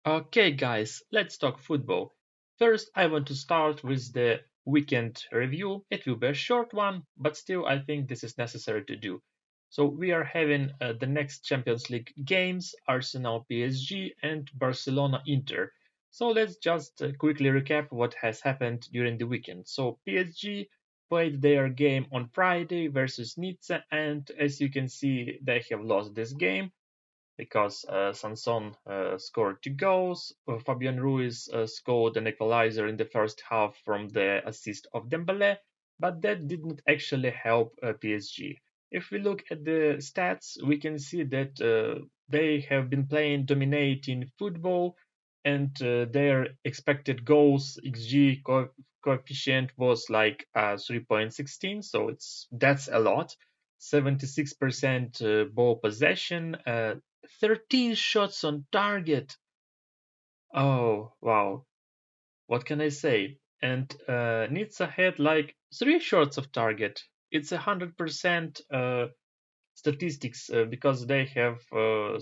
Okay, guys, let's talk football. First, I want to start with the weekend review. It will be a short one, but still, I think this is necessary to do. So, we are having the next Champions League games Arsenal PSG and Barcelona Inter. So, let's just quickly recap what has happened during the weekend. So, PSG played their game on Friday versus Nice, and as you can see, they have lost this game because Sanson scored 2 goals. Fabian Ruiz scored an equalizer in the first half from the assist of Dembele, but that did not actually help PSG. If we look at the stats, we can see that they have been playing dominating football, and their expected goals XG coefficient was like 3.16, so that's a lot. 76% ball possession, 13 shots on target. Oh, wow. What can I say? And Nizza had like 3 shots of target. It's 100% statistics because they have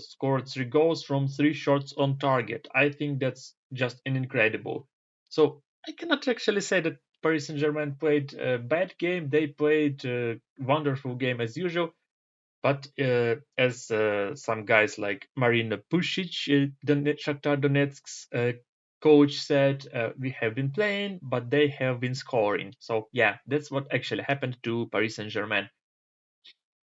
scored 3 goals from 3 shots on target. I think that's just an incredible. So I cannot actually say that Paris Saint-Germain played a bad game. They played a wonderful game as usual. But as some guys like Marina Pusic, Shakhtar Donetsk's coach said, we have been playing, but they have been scoring. So yeah, that's what actually happened to Paris Saint-Germain.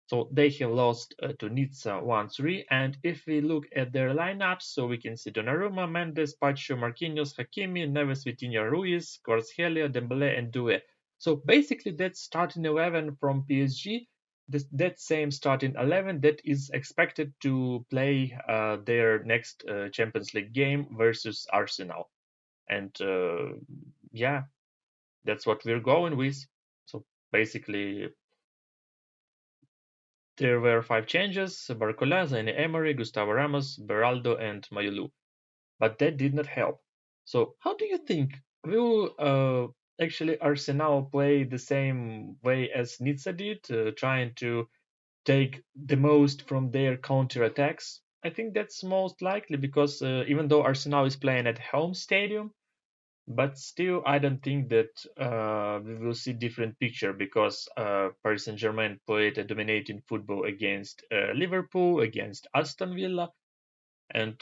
So they have lost to Nizza 1-3. And if we look at their lineups, so we can see Donnarumma, Mendes, Pacho, Marquinhos, Hakimi, Neves, Vitinha, Ruiz, Kvaratskhelia, Dembele, and Doué. So basically, that's starting 11 from PSG. That same starting 11 that is expected to play their next Champions League game versus Arsenal. And yeah, that's what we're going with. So basically, there were 5 changes: Barcola, Zaine Emery, Gustavo Ramos, Beraldo, and Mayulu. But that did not help. So, how do you think? Will actually Arsenal play the same way as Nizza did, trying to take the most from their counter attacks? I think that's most likely because even though Arsenal is playing at home stadium, but still, I don't think that we will see different picture because Paris Saint-Germain played a dominating football against Liverpool, against Aston Villa, and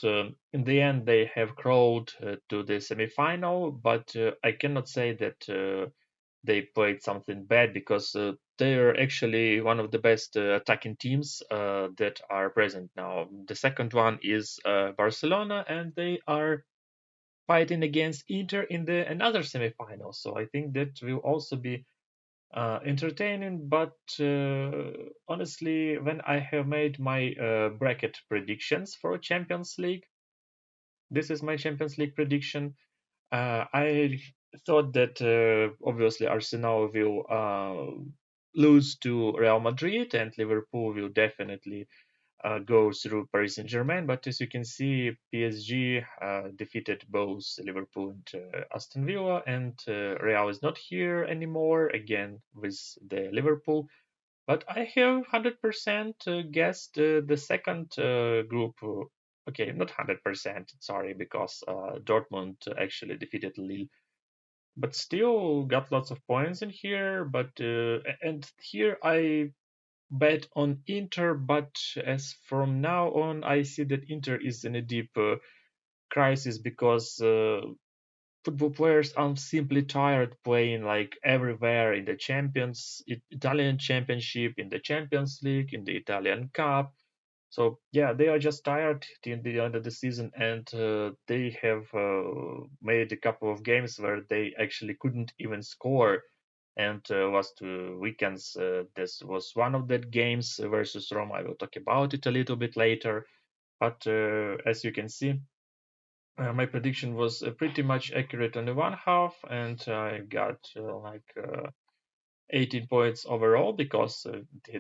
in the end they have crawled to the semi-final. But I cannot say that they played something bad because they are actually one of the best attacking teams that are present now. The second one is Barcelona, and they are fighting against Inter in the another semifinal. So I think that will also be entertaining. But honestly, when I have made my bracket predictions for Champions League, this is my Champions League prediction. I thought that obviously Arsenal will lose to Real Madrid and Liverpool will definitely go through Paris Saint-Germain. But as you can see, PSG defeated both Liverpool and Aston Villa, and Real is not here anymore, again with the Liverpool. But I have 100% guessed the second group. Okay, not 100%, sorry, because Dortmund actually defeated Lille, but still got lots of points in here. But and here I bet on Inter, but as from now on, I see that Inter is in a deep crisis because football players are simply tired playing like everywhere in the Italian Championship, in the Champions League, in the Italian Cup. So yeah, they are just tired in the end of the season, and they have made a couple of games where they actually couldn't even score. And last 2 weekends, this was one of the games versus Roma. I will talk about it a little bit later. But as you can see, my prediction was pretty much accurate on the one half, and I got 18 points overall because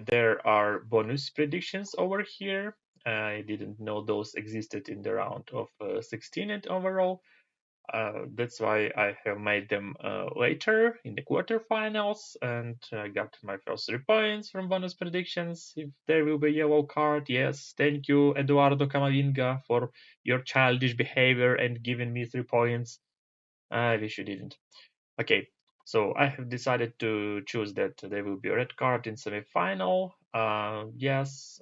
there are bonus predictions over here. I didn't know those existed in the round of 16 and overall. That's why I have made them later in the quarterfinals, and I got my first 3 points from bonus predictions. If there will be a yellow card, yes, thank you, Eduardo Camavinga, for your childish behavior and giving me 3 points. I wish you didn't. Okay, so I have decided to choose that there will be a red card in semi-final. Yes,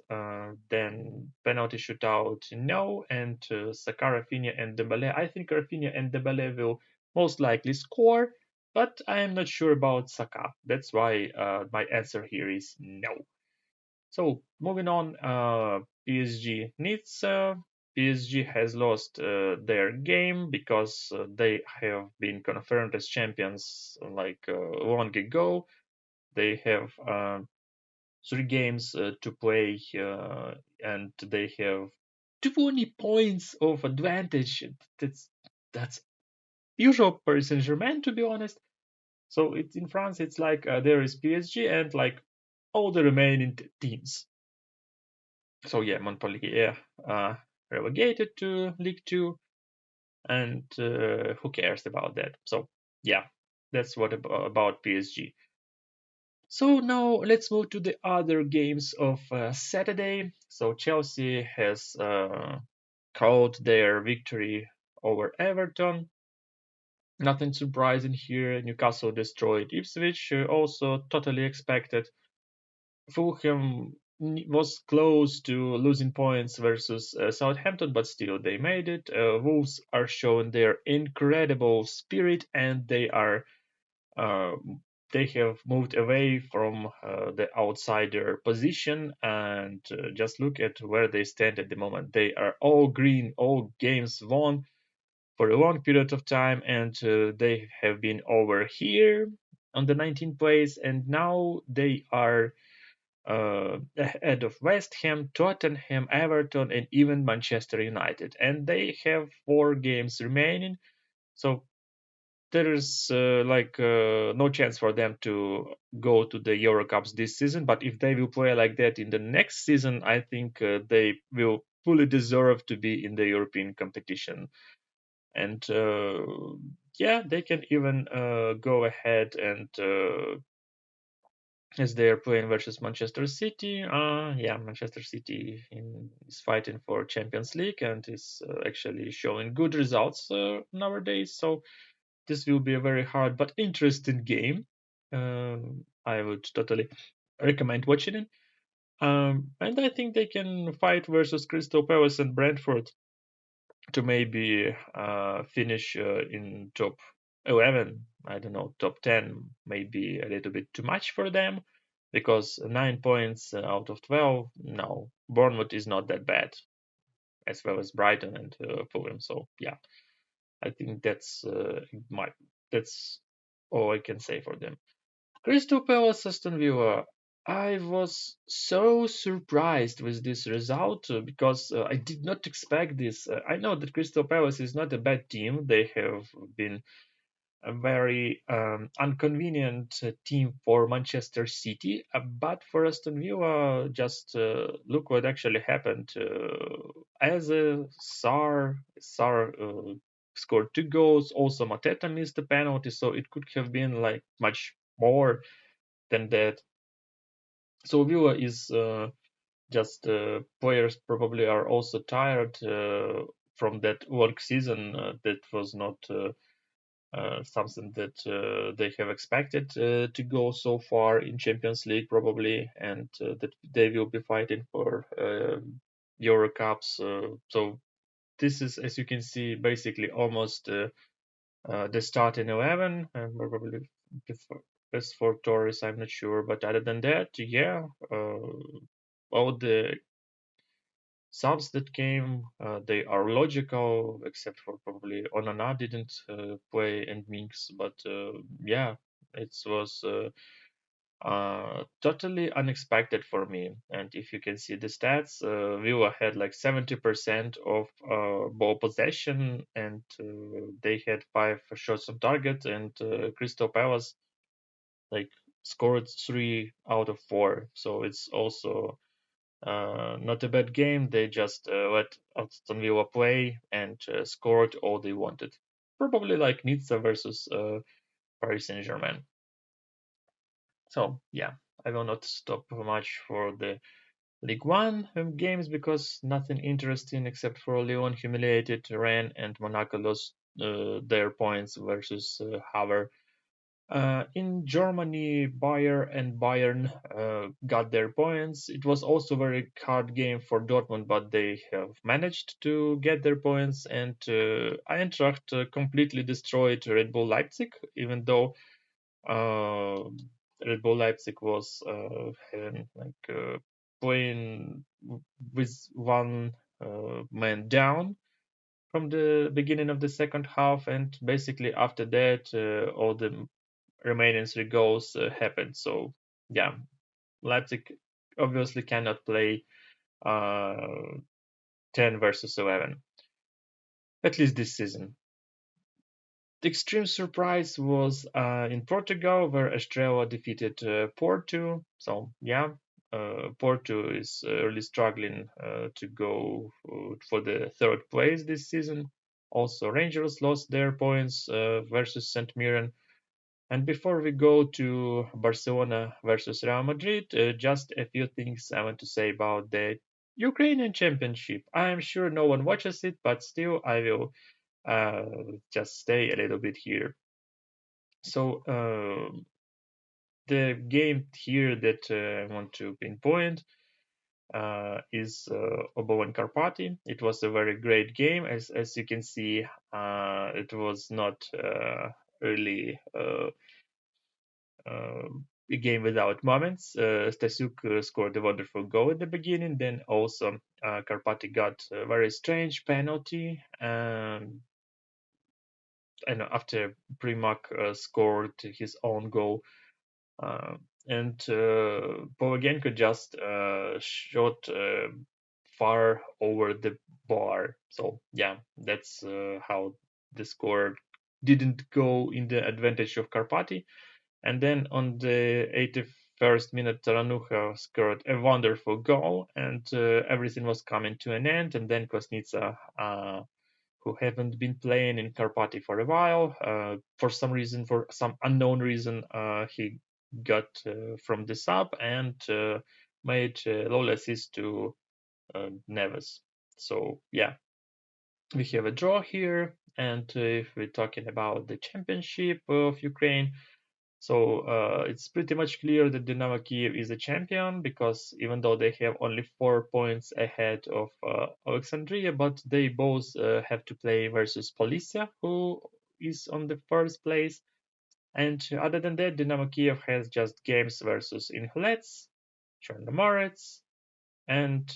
then penalty shootout, no, and Saka, Rafinha, and Dembele. I think Rafinha and Dembele will most likely score, but I am not sure about Saka. That's why my answer here is no. So moving on, PSG-Nice. PSG has lost their game because they have been confirmed as champions like long ago. They have 3 games to play, and they have 20 points of advantage. That's usual for Saint-Germain, to be honest. So it's in France. It's like there is PSG and like all the remaining teams. So yeah, Montpellier relegated to League Two, and who cares about that? So yeah, that's what about PSG. So now let's move to the other games of Saturday. So Chelsea has called their victory over Everton. Nothing surprising here. Newcastle destroyed Ipswich, also totally expected. Fulham was close to losing points versus Southampton, but still they made it. Wolves are showing their incredible spirit, and uh, they have moved away from the outsider position. And just look at where they stand at the moment. They are all green, all games won for a long period of time, and they have been over here on the 19th place, and now they are ahead of West Ham, Tottenham, Everton, and even Manchester United. And they have 4 games remaining, so there is no chance for them to go to the Euro Cups this season. But if they will play like that in the next season, I think they will fully deserve to be in the European competition. And yeah, they can even go ahead and as they are playing versus Manchester City. Yeah, Manchester City is fighting for Champions League and is actually showing good results nowadays. So this will be a very hard but interesting game. I would totally recommend watching it. And I think they can fight versus Crystal Palace and Brentford to maybe finish in top 11. I don't know, top 10 may be a little bit too much for them because 9 points out of 12. No, Bournemouth is not that bad, as well as Brighton and Fulham. So yeah, I think that's all I can say for them. Crystal Palace, Aston Villa. I was so surprised with this result because I did not expect this. I know that Crystal Palace is not a bad team. They have been a very inconvenient team for Manchester City, but for Aston Villa, just look what actually happened. As a Sar scored 2 goals. Also, Mateta missed the penalty, so it could have been like much more than that. So Villa is just players probably are also tired from that work season. That was not something that they have expected to go so far in Champions League probably, and that they will be fighting for Euro Cups. So this is, as you can see, basically almost the starting 11, and probably best for Torres. I'm not sure, but other than that, yeah, all the subs that came, they are logical, except for probably Onana didn't play and Minks, but yeah, it was totally unexpected for me. And if you can see the stats, Villa had like 70% of ball possession, and they had 5 shots on target, and Crystal Palace like scored 3 out of 4. So it's also not a bad game. They just let Aston Villa play and scored all they wanted. probably like Nizza versus Paris Saint-Germain. So yeah, I will not stop much for the League One games because nothing interesting except for Lyon humiliated Rennes and Monaco lost their points versus Haver. In Germany, Bayer and Bayern got their points. It was also a very hard game for Dortmund, but they have managed to get their points. And Eintracht completely destroyed Red Bull Leipzig, even though uh, Red Bull Leipzig was having playing with one man down from the beginning of the second half, and basically after that, all the remaining three goals happened. So yeah, Leipzig obviously cannot play uh, 10 versus 11, at least this season. The extreme surprise was in Portugal, where Estrela defeated Porto. So yeah, Porto is really struggling to go for the third place this season. Also, Rangers lost their points versus St. Mirren. And before we go to Barcelona versus Real Madrid, just a few things I want to say about the Ukrainian Championship. I am sure no one watches it, but still I will just stay a little bit here. So the game here that I want to pinpoint is Obovan Karpati. It was a very great game. As you can see, it was not really a game without moments. Stasiuk scored a wonderful goal at the beginning. Then also Karpati got a very strange penalty. And after Primak scored his own goal, uh, and Povagenko just shot far over the bar. So yeah, that's how the score didn't go in the advantage of Karpati. And then on the 81st minute, Taranuha scored a wonderful goal, and everything was coming to an end. And then Kosnica, who haven't been playing in Karpati for a while, for some reason, for some unknown reason, he got from the sub and made low assist to Neves. So yeah, we have a draw here. And if we're talking about the championship of Ukraine, so it's pretty much clear that Dynamo Kiev is a champion because even though they have only 4 points ahead of Alexandria, but they both have to play versus Polisia, who is on the first place. And other than that, Dynamo Kiev has just games versus Inhlets, Chernomorets, and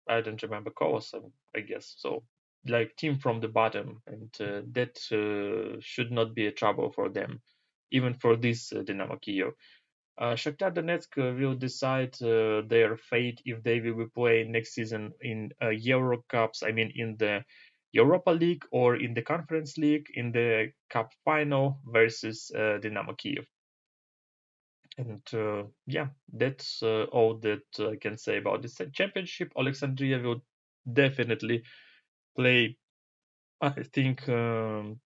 I don't remember Kolosov, I guess. So like team from the bottom, and that should not be a trouble for them, even for this Dynamo Kiev. Shakhtar Donetsk will decide their fate if they will be playing next season in Euro Cups. I mean, in the Europa League or in the Conference League in the Cup final versus Dynamo Kiev. And yeah, that's all that I can say about this championship. Alexandria will definitely play. I think it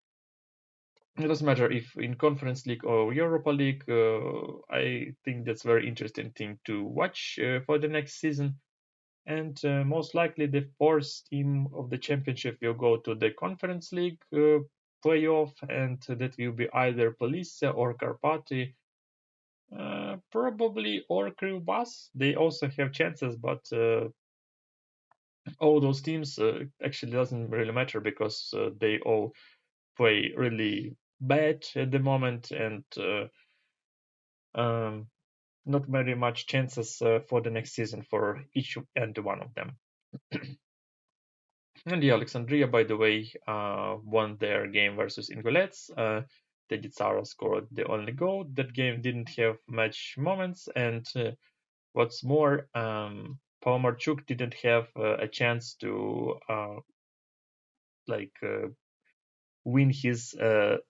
doesn't matter if in Conference League or Europa League. I think that's very interesting thing to watch for the next season. And most likely the fourth team of the championship will go to the Conference League playoff, and that will be either Police or Karpati. Probably or Krivbas. They also have chances, but all those teams actually doesn't really matter because they all play really bad at the moment, and um, not very much chances for the next season for each and one of them. And yeah, Alexandria, by the way, won their game versus Ingolets. Teditsara scored the only goal. That game didn't have much moments, and what's more, Palomarchuk didn't have a chance to like win his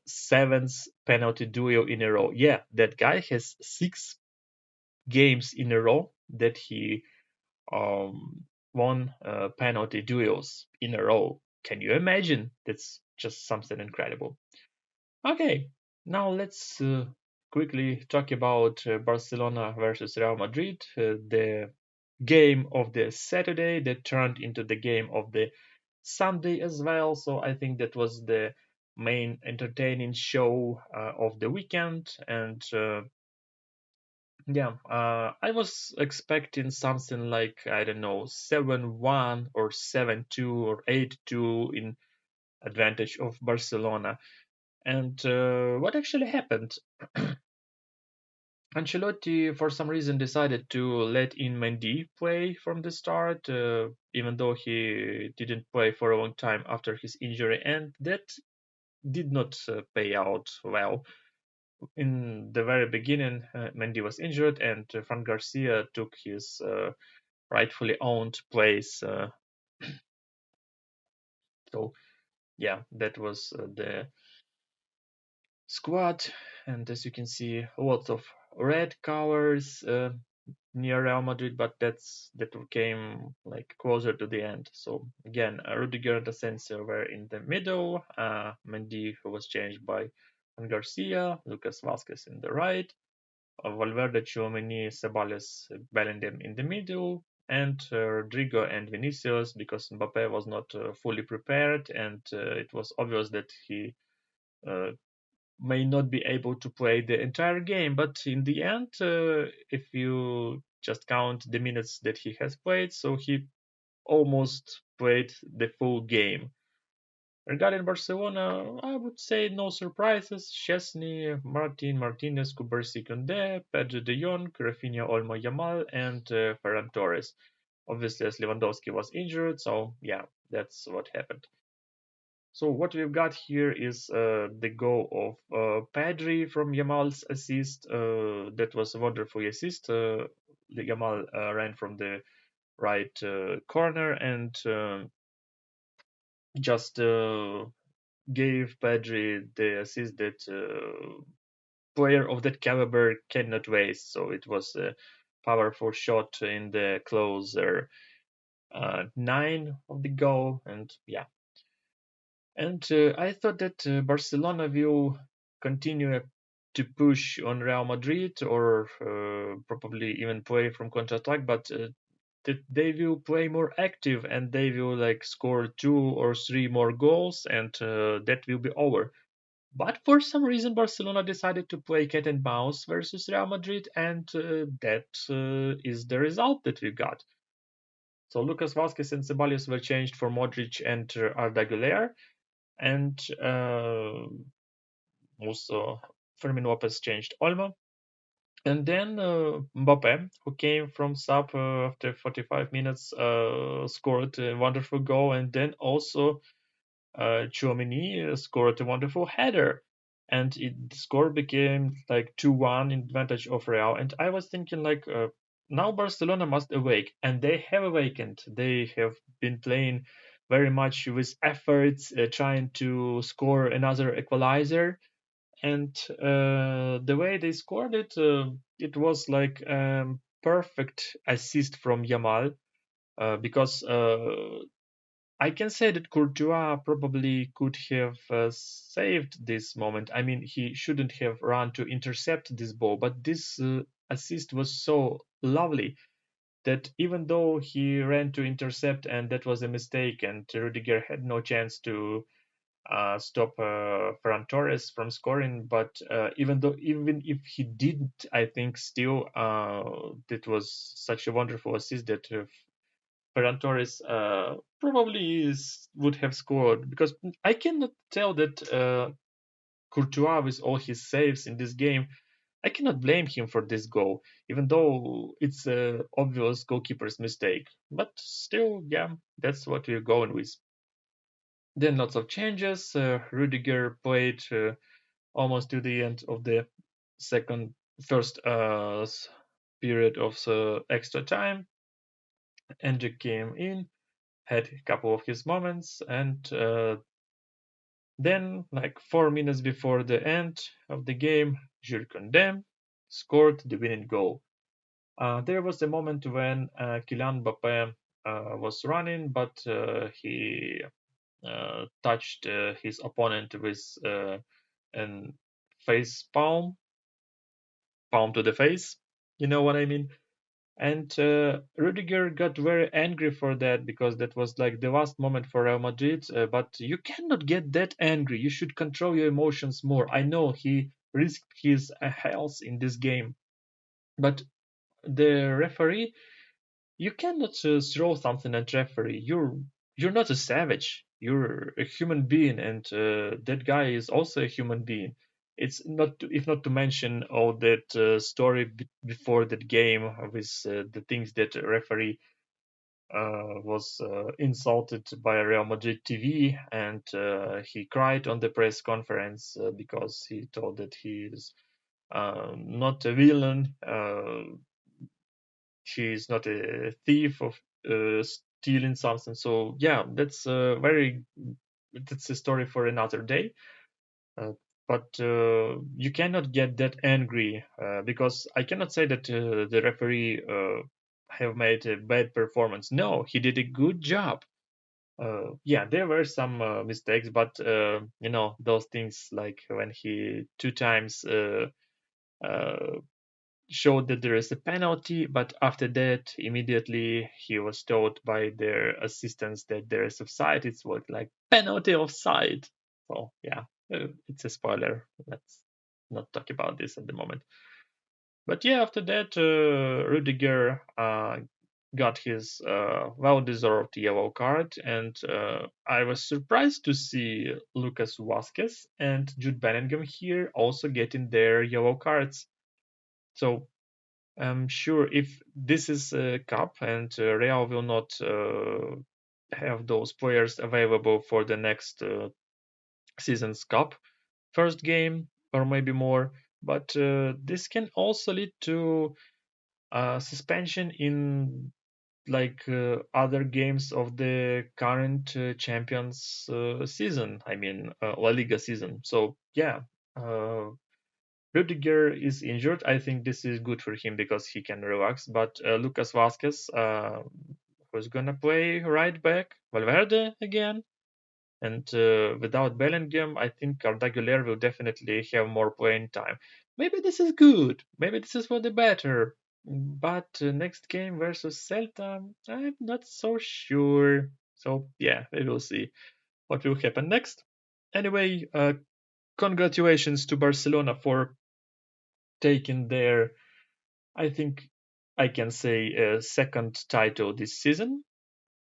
seventh penalty duel in a row. Yeah, that guy has 6 games in a row that he won penalty duels in a row. can you imagine? That's just something incredible. Okay, now let's quickly talk about Barcelona versus Real Madrid, the game of the Saturday that turned into the game of the Sunday as well. So I think that was the main entertaining show of the weekend. And yeah, I was expecting something like, I don't know, 7-1 or 7-2 or 8-2 in advantage of Barcelona. And what actually happened? Ancelotti, for some reason, decided to let in Mendy play from the start, even though he didn't play for a long time after his injury, and that did not pay out well. In the very beginning, Mendy was injured, and Fran Garcia took his rightfully owned place. So, yeah, that was the squad, and as you can see, lots of red colors near Real Madrid, but that came like closer to the end. So again, Rudiger and Asensio were in the middle. Mendy, who was changed by Garcia, Lucas Vasquez in the right, Valverde, Tchouaméni, Ceballos, Bellingham in the middle, and Rodrigo and Vinicius, because Mbappe was not fully prepared, and it was obvious that he uh, may not be able to play the entire game. But in the end, if you just count the minutes that he has played, so he almost played the full game. Regarding Barcelona, I would say no surprises. Chesney, Martin, Martinez, Kubersi Kunde, Pedro de Jong, Rafinha, Olmo Yamal, and Ferran Torres. Obviously, as Lewandowski was injured, so yeah, that's what happened. So what we've got here is the goal of Pedri from Yamal's assist. That was a wonderful assist. Yamal ran from the right corner and just gave Pedri the assist that player of that caliber cannot waste. So it was a powerful shot in the closer nine of the goal, and yeah. And I thought that Barcelona will continue to push on Real Madrid or probably even play from counter-attack, but that they will play more active and they will like score 2 or 3 more goals, and that will be over. But for some reason, Barcelona decided to play cat and mouse versus Real Madrid, and that is the result that we got. So Lucas Vasquez and Ceballos were changed for Modric and Arda Güler, and also Fermin Lopez changed Olmo. And then Mbappe, who came from sub after 45 minutes, scored a wonderful goal, and then also Tchouaméni scored a wonderful header, and the score became like 2-1 in advantage of Real. And I was thinking like, now Barcelona must awake, and they have awakened. They have been playing very much with efforts, trying to score another equalizer. And the way they scored it, it was like perfect assist from Yamal, because I can say that Courtois probably could have saved this moment. I mean, he shouldn't have run to intercept this ball, but this assist was so lovely that even though he ran to intercept and that was a mistake, and Rudiger had no chance to stop Ferran Torres from scoring, but even if he didn't, I think still that was such a wonderful assist that Ferran Torres probably would have scored, because I cannot tell that Courtois, with all his saves in this game, I cannot blame him for this goal, even though it's a obvious goalkeeper's mistake. But still, yeah, that's what we're going with. Then lots of changes. Rudiger played almost to the end of the first period of extra time. Hendrik came in, had a couple of his moments, and then, like 4 minutes before the end of the game, Jules Koundé scored the winning goal. There was a moment when Kylian Mbappé was running, but he touched his opponent with an face palm to the face. You know what I mean? And Rudiger got very angry for that because that was like the last moment for Real Madrid. But you cannot get that angry. You should control your emotions more. I know he risked his health in this game, but the referee, you cannot throw something at referee. You're not a savage. You're a human being, and that guy is also a human being. It's not, if not to mention all that story before that game with the things that referee was insulted by Real Madrid TV, and he cried on the press conference because he told that he is not a villain. He is not a thief of stealing something. So yeah, that's a story for another day. Uh, but you cannot get that angry because I cannot say that the referee have made a bad performance. No, he did a good job. Yeah, there were some mistakes, but those things like when he two times uh, showed that there is a penalty, but after that, immediately he was told by their assistants that there is offside. It's what like penalty offside. So yeah, it's a spoiler. Let's not talk about this at the moment. But yeah, after that, Rudiger got his well-deserved yellow card, and I was surprised to see Lucas Vasquez and Jude Bellingham here also getting their yellow cards. So I'm sure if this is a cup and Real will not have those players available for the next season's cup first game or maybe more, but this can also lead to suspension in like other games of the current champions season. I mean La Liga season. So yeah. Rudiger is injured. I think this is good for him because he can relax. But Lucas Vasquez, who's gonna play right back, Valverde again, and without Bellingham, I think Arda Güler will definitely have more playing time. Maybe this is good. Maybe this is for the better. But next game versus Celta, I'm not so sure. So yeah, we will see what will happen next. Anyway, congratulations to Barcelona for taking their, I think I can say, a second title this season.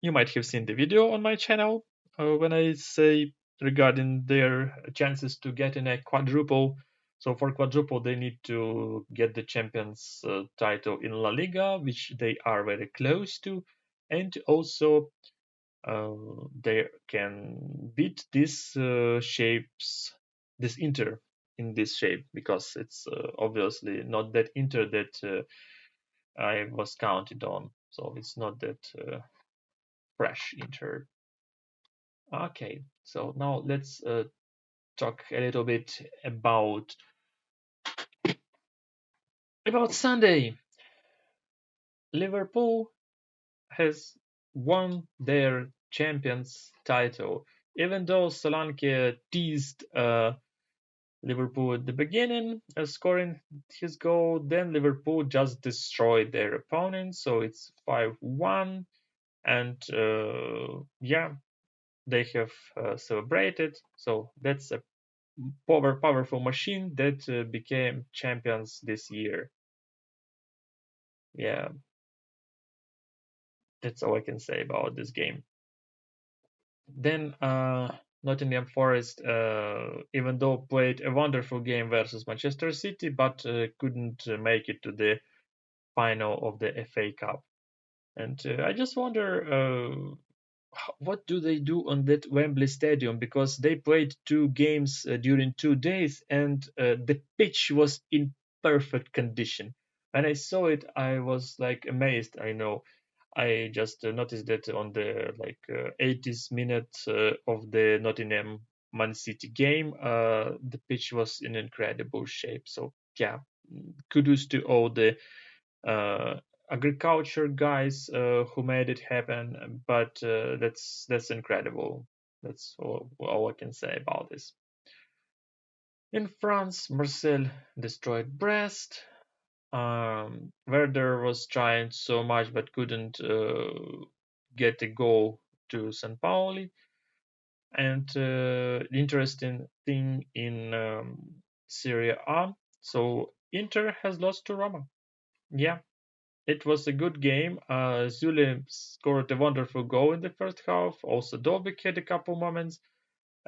You might have seen the video on my channel when I say regarding their chances to get in a quadruple. So for quadruple, they need to get the champions title in La Liga, which they are very close to, and also uh, they can beat these shapes, this Inter in this shape, because it's obviously not that Inter that I was counted on. So it's not that fresh Inter. Okay, so now let's talk a little bit about Sunday. Liverpool has won their champions title, even though Solanke teased Liverpool at the beginning, scoring his goal. Then Liverpool just destroyed their opponent, so it's 5-1. And yeah, they have celebrated. So that's a powerful machine that became champions this year. Yeah, that's all I can say about this game. Then Nottingham Forest, even though played a wonderful game versus Manchester City, but couldn't make it to the final of the FA Cup. And I just wonder what do they do on that Wembley Stadium, because they played two games during 2 days, and the pitch was in perfect condition. When I saw it, I was like amazed. I know I just noticed that on the like 80th minute of the Nottingham Man City game, the pitch was in incredible shape. So yeah, kudos to all the uh, agriculture guys who made it happen. But that's incredible. That's all I can say about this. In France, Marseille destroyed Brest. Werder was trying so much but couldn't get a goal to St. Pauli. And the interesting thing in Serie A, so Inter has lost to Roma. Yeah, it was a good game. Zule scored a wonderful goal in the first half. Also, Dobik had a couple moments.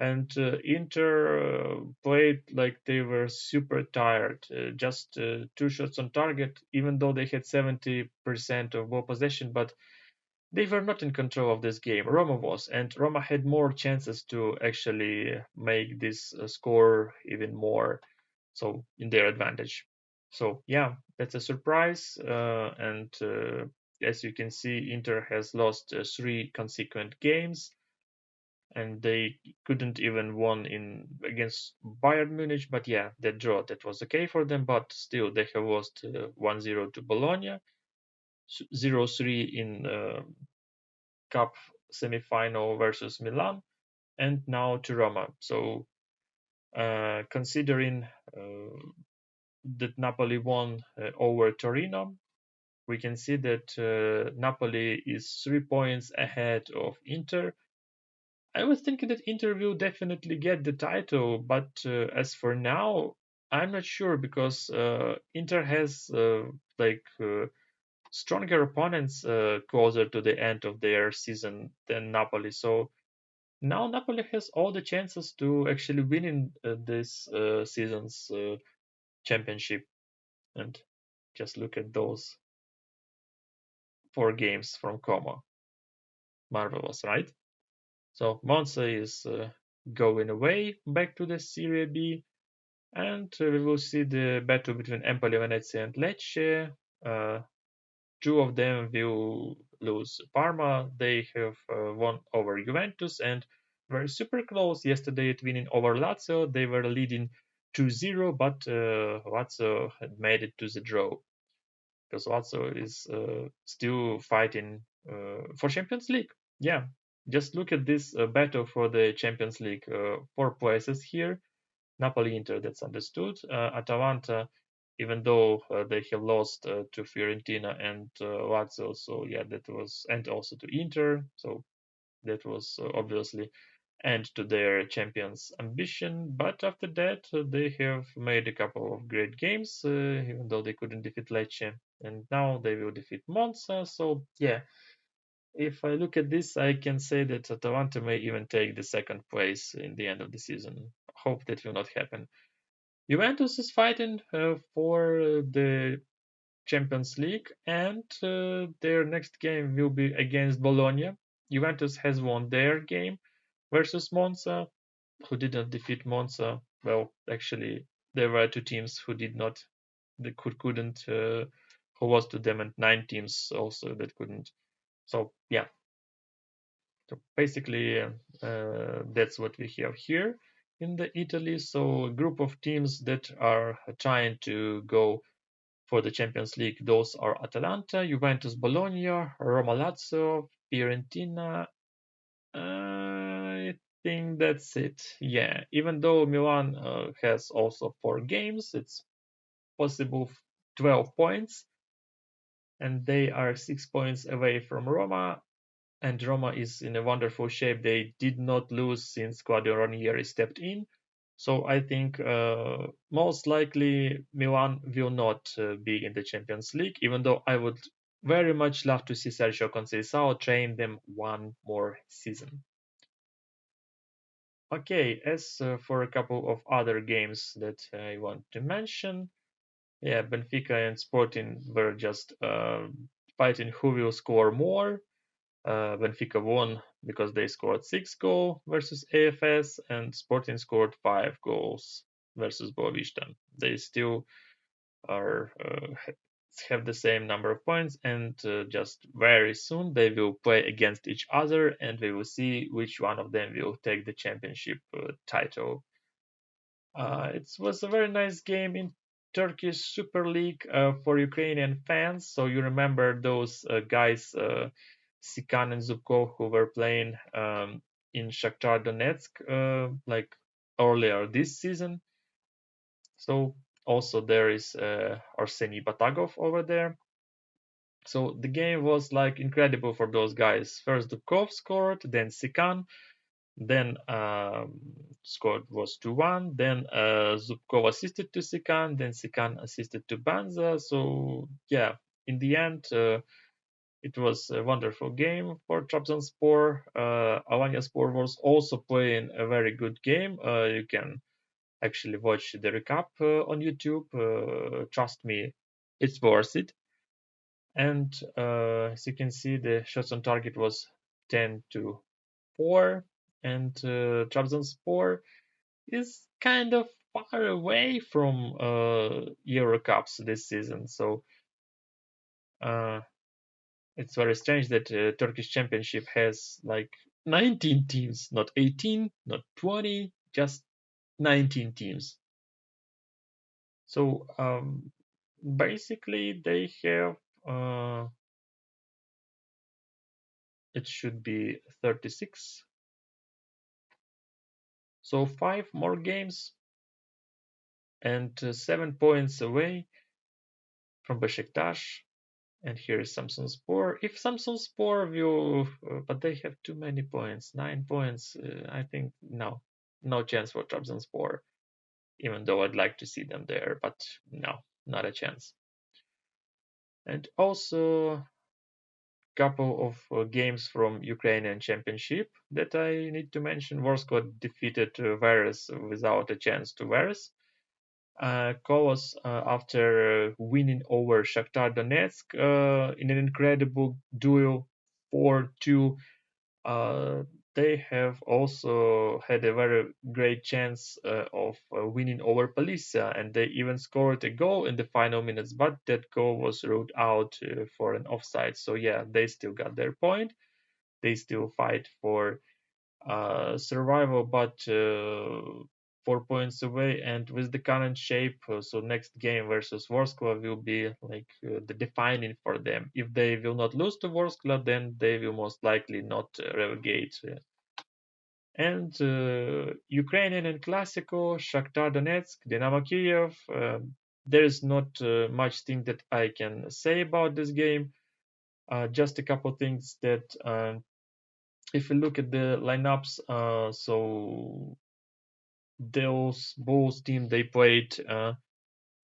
And Inter played like they were super tired. Just two shots on target, even though they had 70% of ball possession, but they were not in control of this game. Roma was, and Roma had more chances to actually make this score even more so in their advantage. So yeah, that's a surprise. And as you can see, Inter has lost three consequent games, and they couldn't even won in against Bayern Munich. But yeah, that draw that was okay for them. But still, they have lost 1-0 to Bologna, 0-3 in Cup semi-final versus Milan, and now to Roma. So considering that Napoli won over Torino, we can see that Napoli is 3 points ahead of Inter. I was thinking that Inter will definitely get the title, but as for now, I'm not sure because Inter has stronger opponents closer to the end of their season than Napoli. So now Napoli has all the chances to actually win in this season's championship. And just look at those 4 games from Como. Marvelous, right? So Monza is going away back to the Serie B, and we will see the battle between Empoli, Venezia, and Lecce. Uh, Two of them will lose. Parma, they have won over Juventus and were super close yesterday at winning over Lazio. They were leading 2-0, but Lazio had made it to the draw because Lazio is still fighting for Champions League. Yeah, just look at this battle for the Champions League. 4 places here. Napoli, Inter, that's understood. Atalanta, even though they have lost to Fiorentina and Lazio, so yeah, that was, and also to Inter, so that was obviously end to their champions' ambition. But after that, they have made a couple of great games, even though they couldn't defeat Lecce, and now they will defeat Monza. So yeah, if I look at this, I can say that Atalanta may even take the second place in the end of the season. Hope that will not happen. Juventus is fighting for the Champions League, and their next game will be against Bologna. Juventus has won their game versus Monza, who didn't defeat Monza. Well, actually, there were two teams who did not, they couldn't, who lost to them, and 9 teams also that couldn't. So yeah, so basically that's what we have here in the Italy. So a group of teams that are trying to go for the Champions League. Those are Atalanta, Juventus, Bologna, Roma, Lazio, Fiorentina. I think that's it. Yeah, even though Milan has also 4 games, it's possible 12 points, and they are 6 points away from Roma. And Roma is in a wonderful shape. They did not lose since Claudio Ranieri stepped in. So I think most likely Milan will not be in the Champions League, even though I would very much love to see Sergio Conceição train them one more season. Okay, as for a couple of other games that I want to mention, yeah, Benfica and Sporting were just fighting who will score more. Benfica won because they scored 6 goals versus AFS, and Sporting scored 5 goals versus Boavista. They still are have the same number of points, and just very soon they will play against each other, and we will see which one of them will take the championship title. It was a very nice game in Turkish Super League for Ukrainian fans. So you remember those guys, Sikan and Zubko, who were playing in Shakhtar Donetsk, like earlier this season. So also there is Arseny Batagov over there. So the game was like incredible for those guys. First Dubkov scored, then Sikan, then scored was 2-1. Then Zubkov assisted to Sikan, then Sikan assisted to Banza. So yeah, in the end, it was a wonderful game for Trabzonspor. Alanyaspor was also playing a very good game. You can actually watch the recap on YouTube. Trust me, it's worth it. And as you can see, the shots on target was 10-4, and Trabzonspor is kind of far away from Euro Cups this season. So uh, it's very strange that Turkish Championship has like 19 teams, not 18, not 20, just 19 teams. So basically, they have it should be 36. So 5 more games and 7 points away from Besiktas. And here is Samsunspor. If Samsunspor will, but they have too many points, 9 points. I think no chance for Trabzonspor. Even though I'd like to see them there, but no, not a chance. And also couple of games from Ukrainian Championship that I need to mention. Warsaw defeated Varus without a chance to Varus. Kolos, after winning over Shakhtar Donetsk in an incredible duel 4-2, they have also had a very great chance of winning over Polisia, and they even scored a goal in the final minutes, but that goal was ruled out for an offside. So yeah, they still got their point. They still fight for survival, but 4 points away. And with the current shape, so next game versus Vorskla will be like the defining for them. If they will not lose to Vorskla, then they will most likely not relegate. And Ukrainian and Classico, Shakhtar Donetsk, Dynamo Kiev. There is not much thing that I can say about this game. Just a couple things that if we look at the lineups, so those both teams they played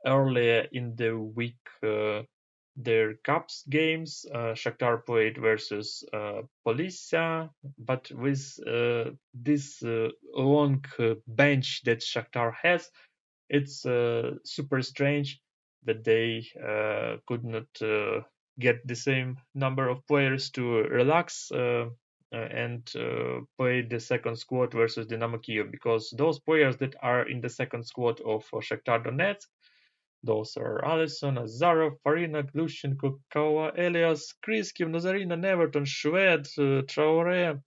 earlier in the week their cups games. Shakhtar played versus Polisia, but with this long bench that Shakhtar has, it's super strange that they could not get the same number of players to relax and play the second squad versus Dynamo Kiev, because those players that are in the second squad of Shakhtar Donetsk, those are Alisson, Azarov, Farina, Glushenko, Kawa, Elias, Kriskiv, Nazarina, Neverton, Shved, Traore.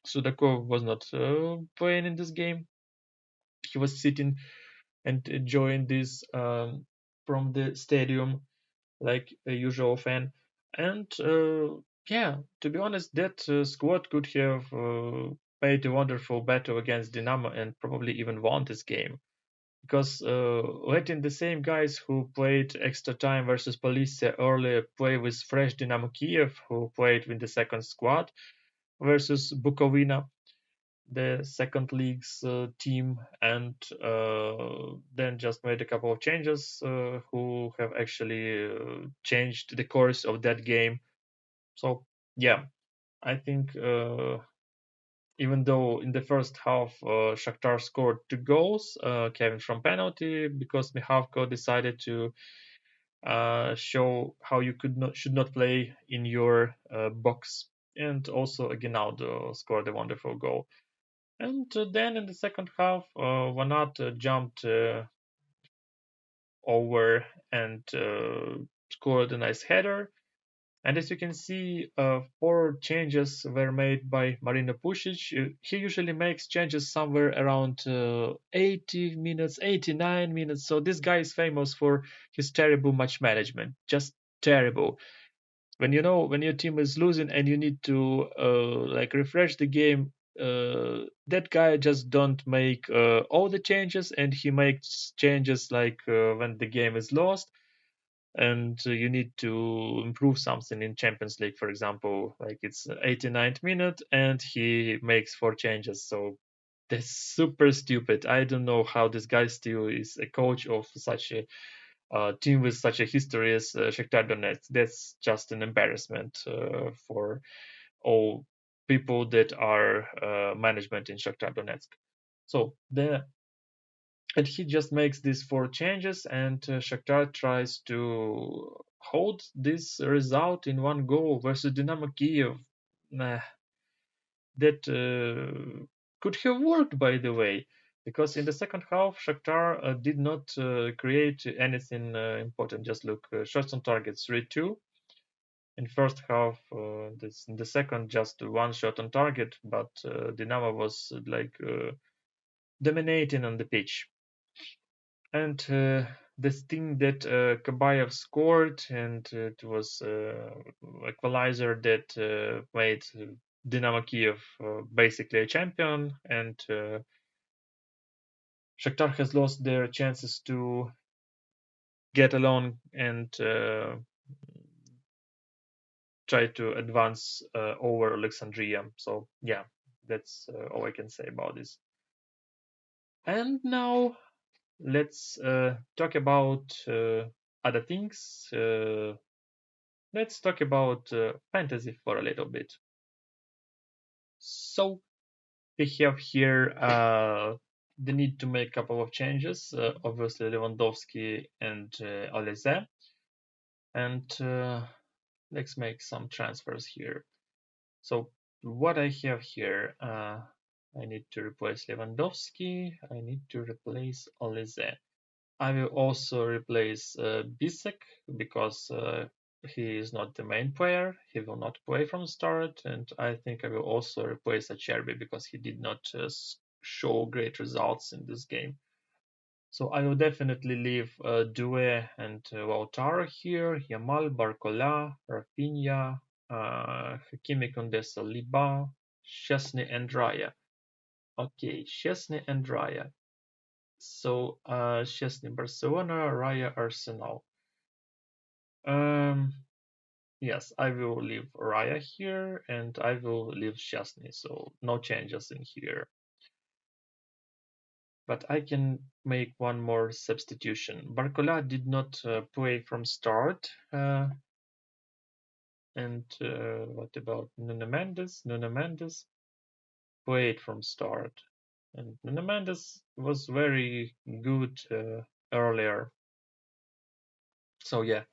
Sudakov was not playing in this game. He was sitting and enjoying this from the stadium like a usual fan. And yeah, to be honest, that squad could have played a wonderful battle against Dynamo and probably even won this game. Because letting the same guys who played extra time versus Police earlier play with fresh Dynamo Kiev, who played with the second squad, versus Bukovina, the second league's team, and then just made a couple of changes who have actually changed the course of that game. So yeah, I think even though in the first half Shakhtar scored 2 goals, Kevin from penalty, because Mihavko decided to show how you should not play in your box, and also Aguinaldo scored a wonderful goal. And then in the second half, Vanat jumped over and scored a nice header. And as you can see, 4 changes were made by Marino Pusic. He usually makes changes somewhere around 80 minutes, 89 minutes. So this guy is famous for his terrible match management, just terrible. When you know when your team is losing and you need to like refresh the game that guy just don't make all the changes, and he makes changes like when the game is lost and you need to improve something in Champions League, for example, like it's 89th minute and he makes four changes. So that's super stupid. I don't know how this guy still is a coach of such a team with such a history as Shakhtar Donetsk. That's just an embarrassment for all people that are management in Shakhtar Donetsk. So the and he just makes these four changes, and Shakhtar tries to hold this result in one goal versus Dynamo Kiev. Nah, that could have worked, by the way, because in the second half, Shakhtar did not create anything important. Just look, shots on target 3-2. In first half, in the second, just one shot on target, but Dynamo was like dominating on the pitch. And this thing that Kabayev scored, and it was equalizer that made Dynamo Kiev basically a champion, and Shakhtar has lost their chances to get along and try to advance over Alexandria. So yeah, that's all I can say about this. And now let's talk about other things. Let's talk about fantasy for a little bit. So we have here the need to make a couple of changes. Obviously, Lewandowski and Olise. And let's make some transfers here. So what I have here, I need to replace Lewandowski. I need to replace Olise. I will also replace Bisek because he is not the main player. He will not play from the start, and I think I will also replace Acerbi because he did not show great results in this game. So I will definitely leave Due and Lautaro here, Yamal, Barcola, Rafinha, Hakimi Konde Saliba, Szczesny and Raya. Okay, Szczesny and Raya. So Szczesny Barcelona, Raya Arsenal. Um, yes, I will leave Raya here and I will leave Szczesny, so no changes in here. But I can make one more substitution. Barcola did not play from start. And what about Nuno Mendes? Nuno Mendes played from start. And Nuno Mendes was very good earlier. So yeah,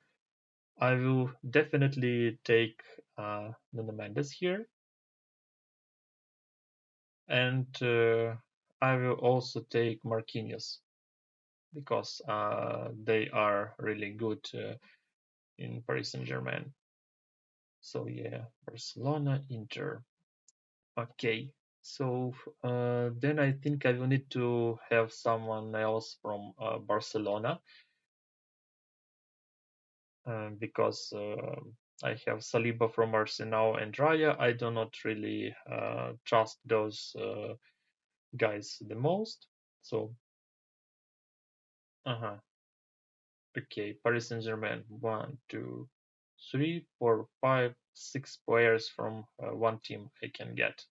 I will definitely take Nuno Mendes here. And I will also take Marquinhos because they are really good in Paris Saint-Germain. So yeah, Barcelona, Inter. Okay, so then I think I will need to have someone else from Barcelona because I have Saliba from Arsenal and Raya. I do not really trust those guys the most. So, uh-huh. Okay, Paris Saint-Germain. One, two, three, four, five, six players from one team I can get.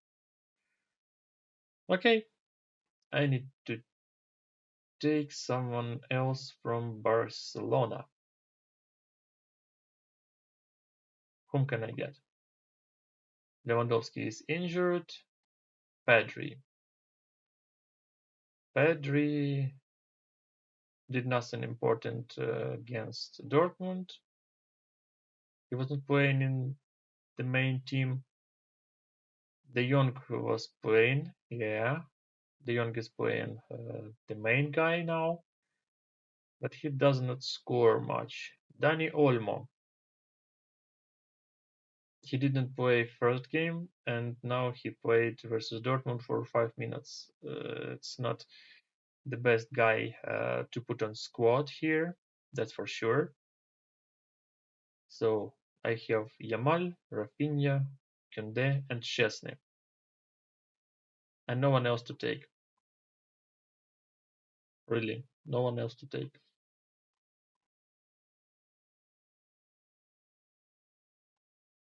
Okay, I need to take someone else from Barcelona. Whom can I get? Lewandowski is injured. Pedri. Pedri did nothing important against Dortmund. He wasn't playing in the main team. De Jong was playing, yeah. De Jong is playing the main guy now, but he does not score much. Dani Olmo. He didn't play first game, and now he played versus Dortmund for 5 minutes. It's not the best guy to put on squad here, that's for sure. So I have Yamal, Rafinha, Koundé, and Szczesny. and no one else to take. Really, no one else to take.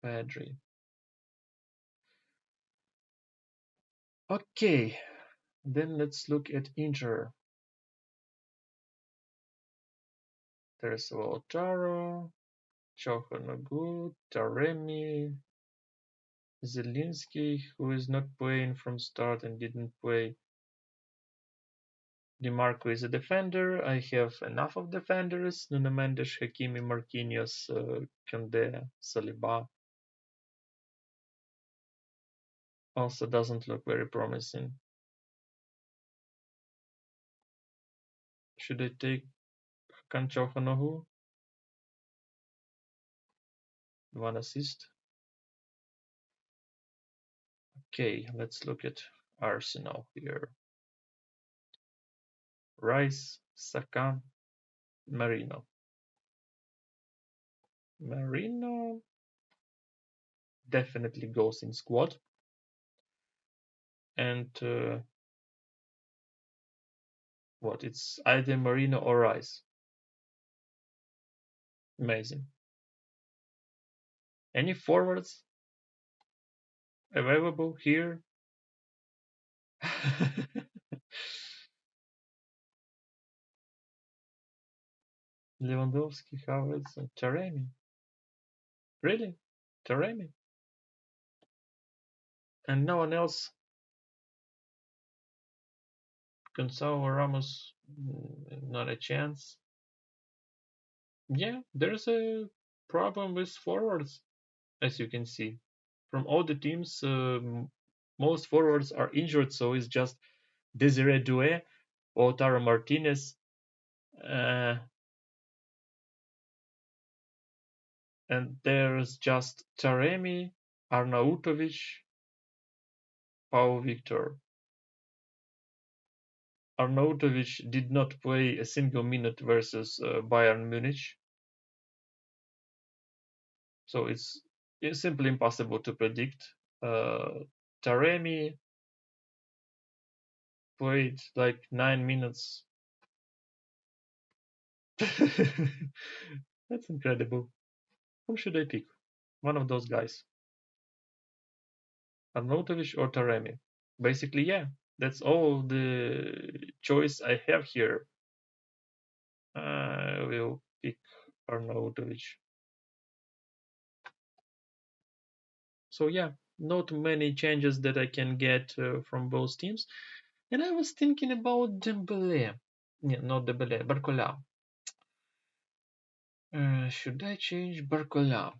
Pedri. Okay, then let's look at Inter. There's Lautaro, Chohanogu, Taremi, Zielinski, who is not playing from start and didn't play. Di Marco is a defender. I have enough of defenders. Nuno Mendes, Hakimi, Marquinhos, Koundé, Saliba. Also doesn't look very promising. Should I take Hakan Çalhanoğlu? 1 assist. Okay, let's look at Arsenal here. Rice, Saka, Marino. Marino definitely goes in squad. And what? It's either Marino or Rice. Amazing. Any forwards available here? Lewandowski, Havertz, and Taremi. Really? Taremi? And no one else? Gonzalo Ramos? Not a chance. Yeah, there's a problem with forwards, as you can see. From all the teams, most forwards are injured, so it's just Desiree Doué, Lautaro Martinez, and there's just Taremi, Arnautovic, Pau Victor. Arnautovic did not play a single minute versus Bayern Munich, so it's simply impossible to predict. Taremi played like 9 minutes. That's incredible. Whom should I pick? One of those guys. Arnautovic or Taremi? Basically, yeah. That's all the choice I have here. I will pick Arnautovic. So yeah, not many changes that I can get from both teams. And I was thinking about Dembele. Yeah, not Dembele, Barcola. Should I change Barcola?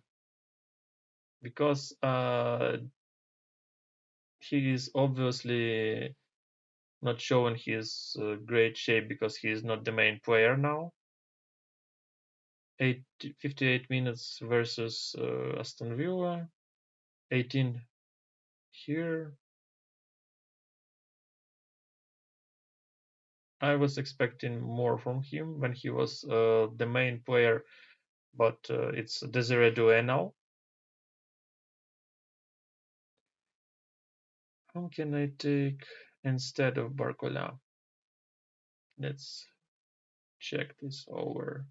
Because he is obviously not showing his great shape because he is not the main player now. 58 minutes versus Aston Villa, 18 here. I was expecting more from him when he was the main player, but it's Desiree Doué now. Whom can I take instead of Barcola? Let's check this over.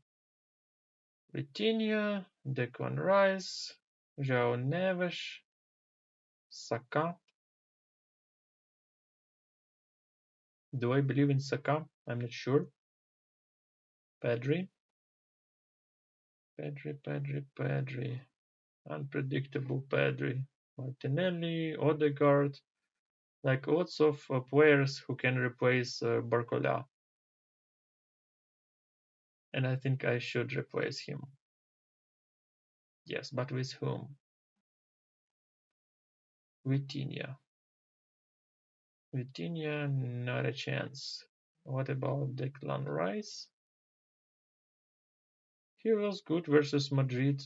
Vitinha, Declan Rice, João Neves, Saka. Do I believe in Saka? I'm not sure. Pedri. Unpredictable Pedri. Martinelli, Odegaard. Like lots of players who can replace Barcola. And I think I should replace him. Yes, but with whom? Vitinha. Vitinha, not a chance. What about Declan Rice? He was good versus Madrid.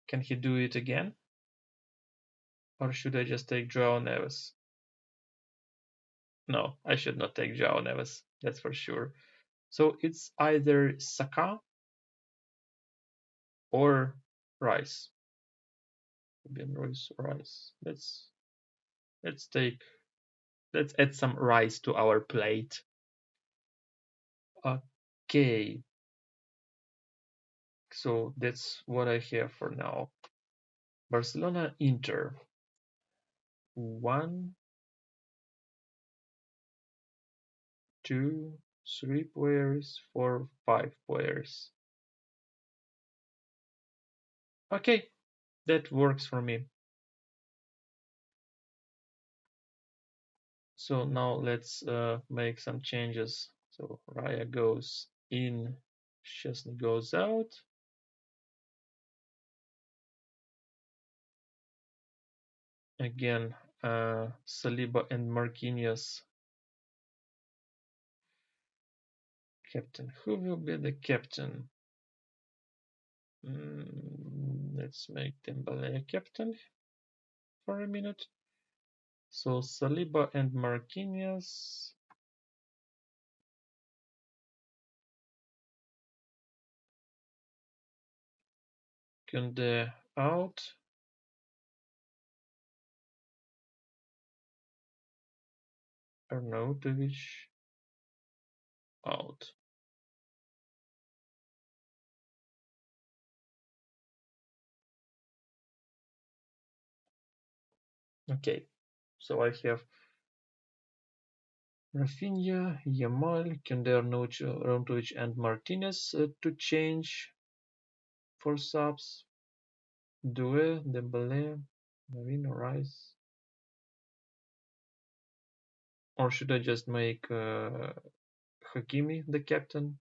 Can he do it again? Or should I just take João Neves? No, I should not take João Neves. That's for sure. So it's either Saka or Rice. Fabian Ruiz, rice. Let's take let's add some rice to our plate. Okay, so that's what I have for now. Barcelona Inter. 1, 2, 3 players, 4, 5 players. Okay, that works for me. So now let's make some changes. So Raya goes in, Chesney goes out. Again, Saliba and Marquinhos. Captain. Who will be the captain? Let's make Dembele a captain for a minute. So Saliba and Marquinhos. Kunde out. Arnautovic out. Okay, so I have Rafinha, Yamal, Kunde, Arnautovic, and Martinez to change for subs. Due, Dembele, Marino, Rice. Or should I just make Hakimi the captain?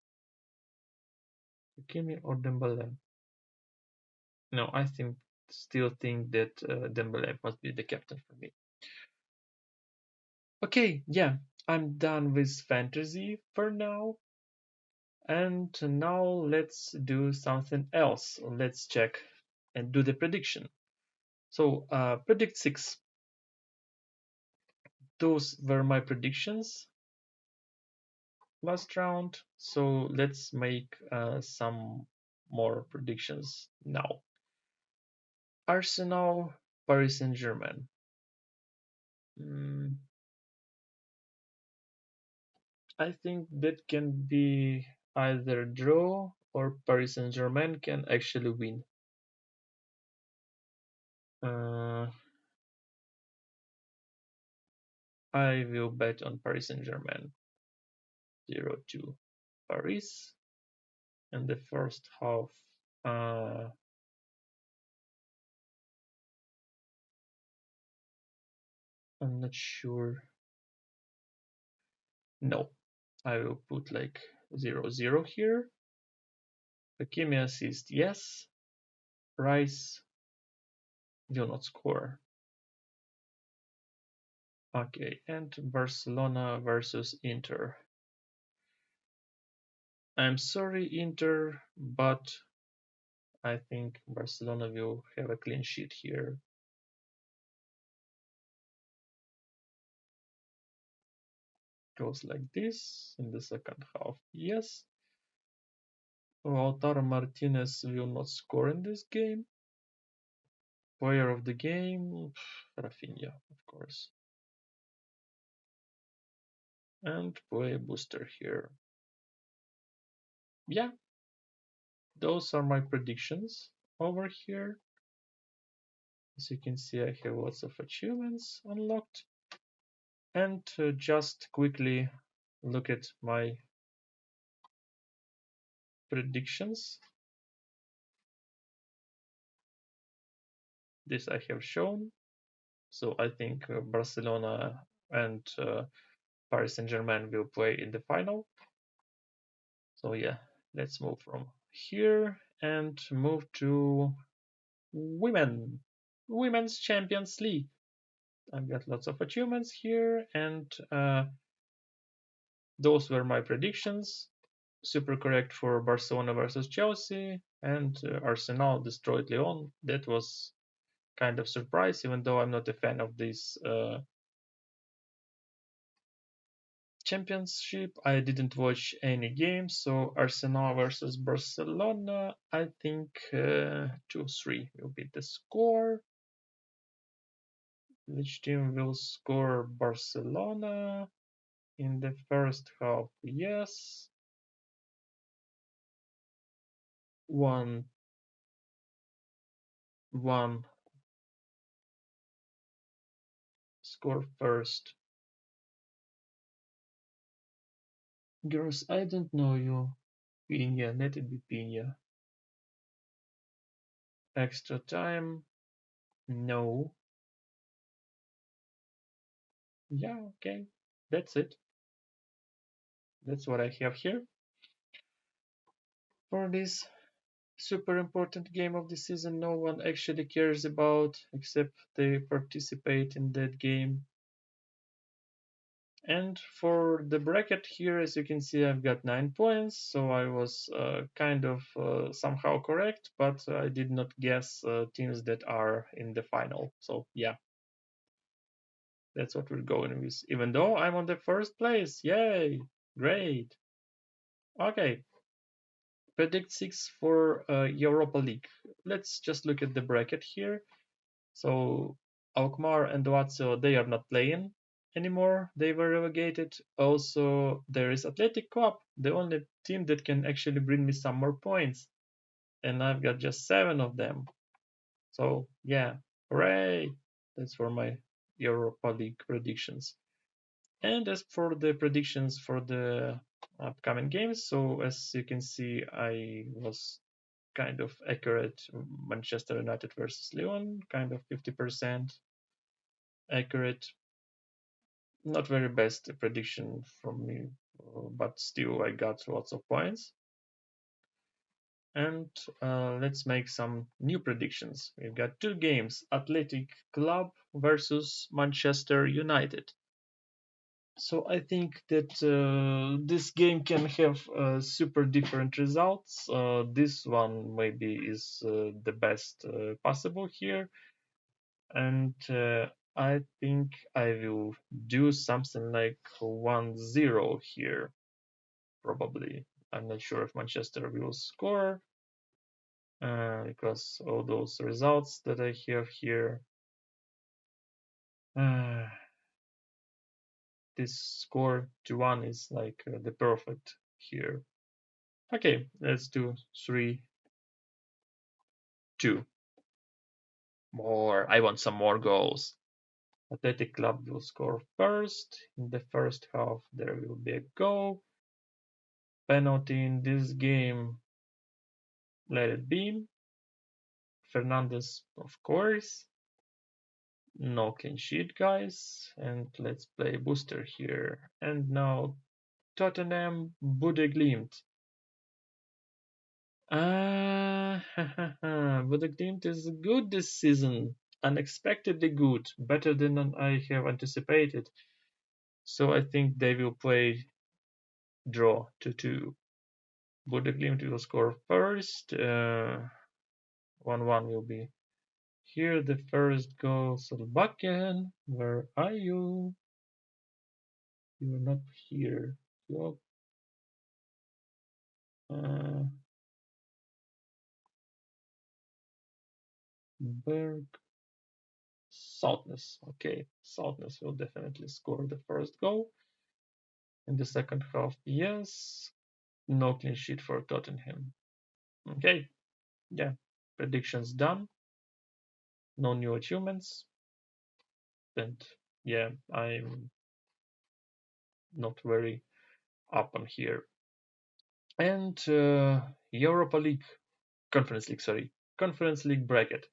Hakimi or Dembele? No, I still think that Dembele must be the captain for me. Okay, yeah, I'm done with fantasy for now. And now let's do something else. Let's check and do the prediction. So predict 6. Those were my predictions last round. So let's make some more predictions now. Arsenal, Paris Saint-Germain. I think that can be either draw or Paris Saint-Germain can actually win. I will bet on Paris Saint-Germain. 0-2 Paris. And the first half, I'm not sure. No, I will put like 0-0 here. Hakimi assist, yes. Rice will not score. Okay, and Barcelona versus Inter. I'm sorry, Inter, but I think Barcelona will have a clean sheet here. Goes like this in the second half. Yes. Lautaro Martinez will not score in this game. Player of the game, Rafinha, of course. And play booster here. Yeah, those are my predictions over here. As you can see, I have lots of achievements unlocked. And just quickly look at my predictions. This I have shown. So I think Barcelona and Paris Saint-Germain will play in the final. So yeah, let's move from here and move to Women's Champions League. I've got lots of achievements here, and those were my predictions. Super correct for Barcelona versus Chelsea, and Arsenal destroyed Lyon. That was kind of surprise, even though I'm not a fan of this championship. I didn't watch any games, so Arsenal versus Barcelona, I think 2-3 will be the score. Which team will score Barcelona in the first half? Yes. 1-1 score first. Girls, I don't know you. Pina, let it be Pina. Extra time? No. Yeah, okay. That's it. That's what I have here for this super important game of the season no one actually cares about except they participate in that game. And for the bracket here, as you can see, I've got 9 points, so I was kind of somehow correct, but I did not guess teams that are in the final. So yeah, that's what we're going with, even though I'm on the first place. Yay, great. Okay, predict 6 for Europa League. Let's just look at the bracket here. So Alkmaar and Lazio, they are not playing anymore. They were relegated. Also, there is Athletic Club, the only team that can actually bring me some more points. And I've got just 7 of them. So yeah, hooray! That's for my Europa League predictions. And as for the predictions for the upcoming games, so as you can see, I was kind of accurate. Manchester United versus Lyon, kind of 50% accurate. Not very best prediction from me, but still I got lots of points. And let's make some new predictions. We've got 2 games: Athletic Club versus Manchester United. So I think that this game can have super different results. This one maybe is the best possible here, and I think I will do something like 1-0 here, probably. I'm not sure if Manchester will score because all those results that I have here. Uh, this score 2-1 is like the perfect here. Okay, let's do 3-2. More. I want some more goals. Athletic Club will score first. In the first half, there will be a goal. Penalty in this game. Let it be. Fernandez, of course. No clean sheet, guys. And let's play booster here. And now Tottenham Bodø/Glimt. Bodø/Glimt is good this season. Unexpectedly good. Better than I have anticipated. So I think they will play draw 2-2. Bodø/Glimt will score first. 1-1 will be here. The first goal. Solbakken, where are you? You're not here. You're, Berg. Saltness. Okay, Saltness will definitely score the first goal. In the second half, yes. No clean sheet for Tottenham. Okay, yeah. Predictions done. No new achievements. And yeah, I'm not very up on here. And Europa League, Conference League bracket.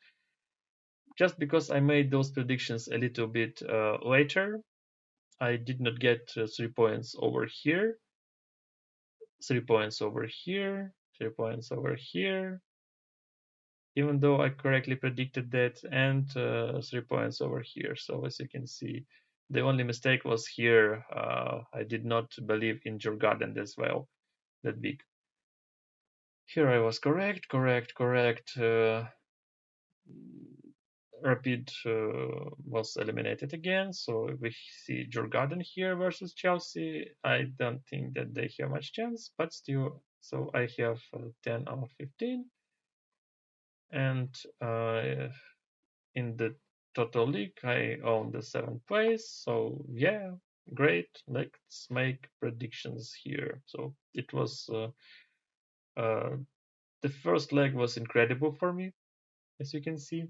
Just because I made those predictions a little bit later, I did not get 3 points over here, 3 points over here, 3 points over here, even though I correctly predicted that, and 3 points over here. So as you can see, the only mistake was here. I did not believe in Djurgården as well, that big. Here I was correct. Rapid was eliminated again, so we see Djurgården here versus Chelsea. I don't think that they have much chance, but still, so I have 10 out of 15. And in the total league, I own the 7th place. So yeah, great. Let's make predictions here. So it was the first leg was incredible for me, as you can see.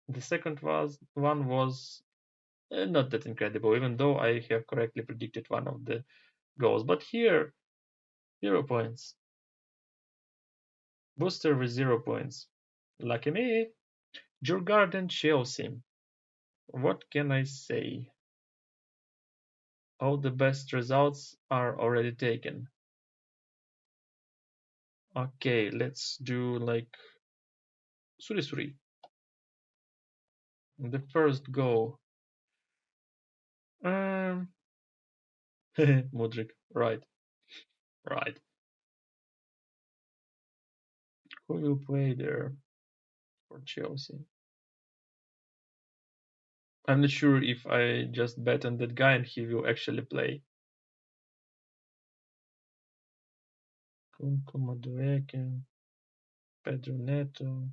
The second one was not that incredible, even though I have correctly predicted one of the goals. But here, 0 points. Booster with 0 points. Lucky me. Djurgården Chelsea. What can I say? All the best results are already taken. Okay, let's do like Suri. The first goal. Mudrik, right. Who will play there for Chelsea? I'm not sure if I just bet on that guy and he will actually play. Kunku Madueke, Pedro Neto.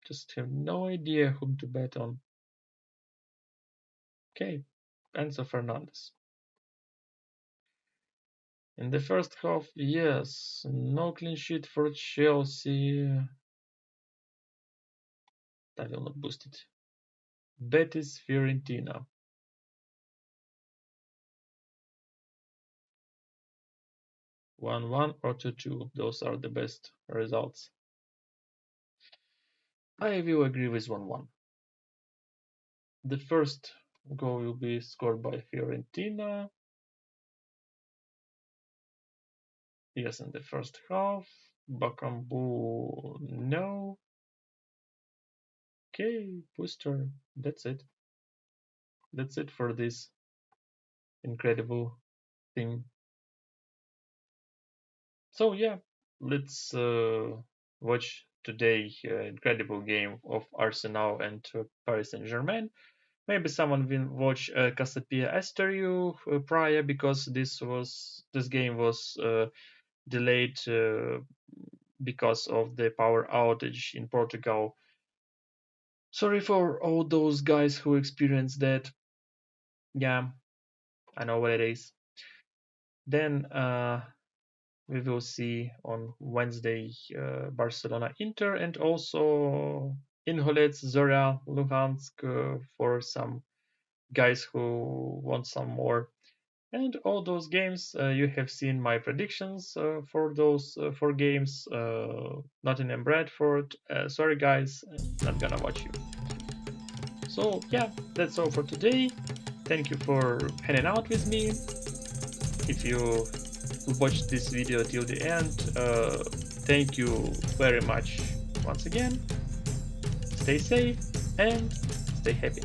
Just have no idea whom to bet on. Okay, Enzo Fernandez. In the first half, yes, no clean sheet for Chelsea. I will not boost it. Betis Fiorentina. 1-1 or 2-2. Those are the best results. I will agree with 1-1. The first goal will be scored by Fiorentina. Yes, in the first half. Bakambu, no. Okay, booster. That's it. That's it for this incredible thing. So yeah, let's watch today incredible game of Arsenal and Paris Saint-Germain. Maybe someone will watch Casapia Estoril prior, because this game was delayed because of the power outage in Portugal. Sorry for all those guys who experienced that. Yeah, I know what it is. Then we will see on Wednesday Barcelona Inter, and also Inholets Zorya Luhansk for some guys who want some more. And all those games, you have seen my predictions for those 4 games. Nottingham Bradford. Sorry guys, not gonna watch you. So yeah, that's all for today. Thank you for hanging out with me. If you watched this video till the end, thank you very much once again. Stay safe and stay happy.